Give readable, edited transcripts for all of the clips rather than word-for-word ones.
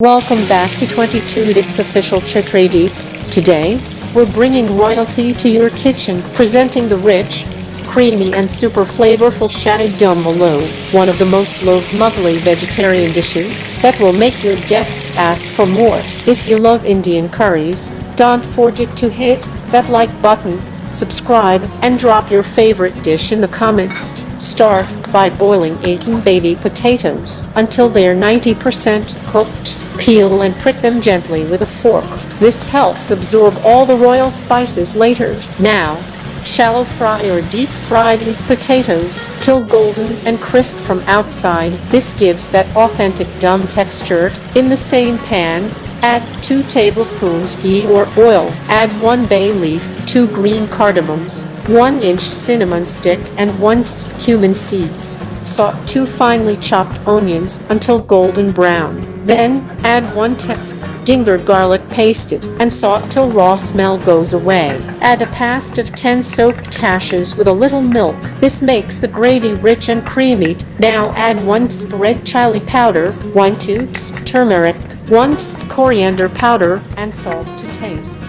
Welcome back to 22's official Chitradi. Today, we're bringing royalty to your kitchen, presenting the rich, creamy and super flavorful Shahi dum Aloo, one of the most loved Mughlai vegetarian dishes that will make your guests ask for more. If you love Indian curries, don't forget to hit that like button, subscribe, and drop your favorite dish in the comments. Start by boiling 8 baby potatoes until they're 90% cooked. Peel and prick them gently with a fork. This helps absorb all the royal spices later. Now, shallow fry or deep fry these potatoes till golden and crisp from outside. This gives that authentic dum texture. In the same pan, add 2 tablespoons ghee or oil. Add 1 bay leaf, 2 green cardamoms, 1-inch cinnamon stick, and 1 cumin seeds. Saute 2 finely chopped onions until golden brown. Then, add 1 teaspoon ginger garlic pasted and saute till raw smell goes away. Add a paste of 10 soaked cashews with a little milk. This makes the gravy rich and creamy. Now add 1 red chili powder, 1 turmeric, 1 coriander powder, and salt to taste.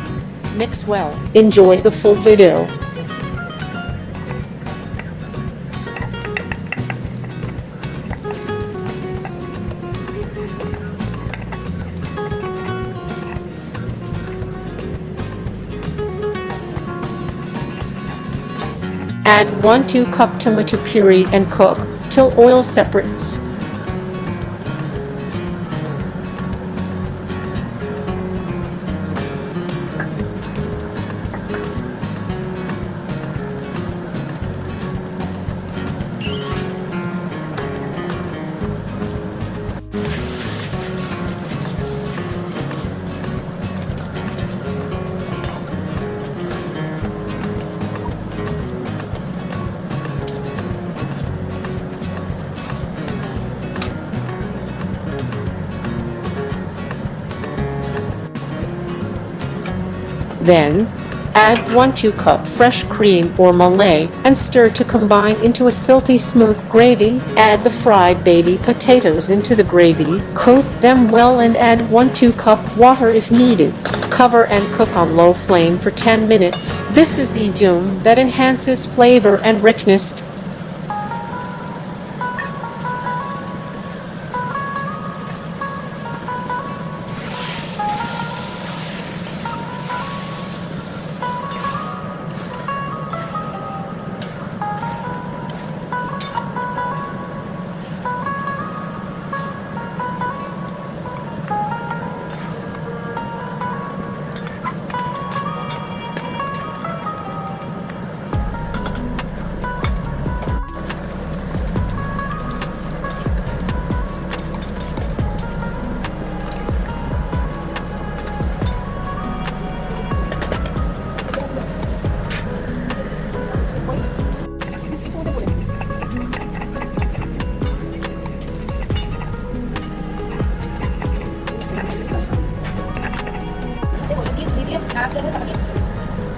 Mix well. Enjoy the full video. Add 1-2 cup tomato puree and cook till oil separates. Then, add 1-2 cup fresh cream or Mughlai and stir to combine into a silky smooth gravy. Add the fried baby potatoes into the gravy, coat them well and add 1-2 cup water if needed. Cover and cook on low flame for 10 minutes. This is the dum that enhances flavor and richness.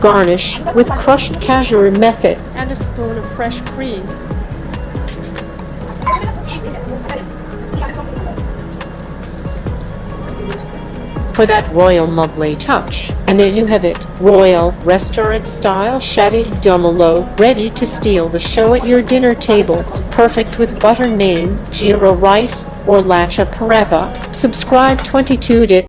Garnish with crushed cashew method and a spoon of fresh cream. For that royal Mughlai touch. And there you have it, royal restaurant-style Shahi dum Aloo, ready to steal the show at your dinner table. Perfect with butter naan, jeera rice, or lacha paratha. Subscribe 22.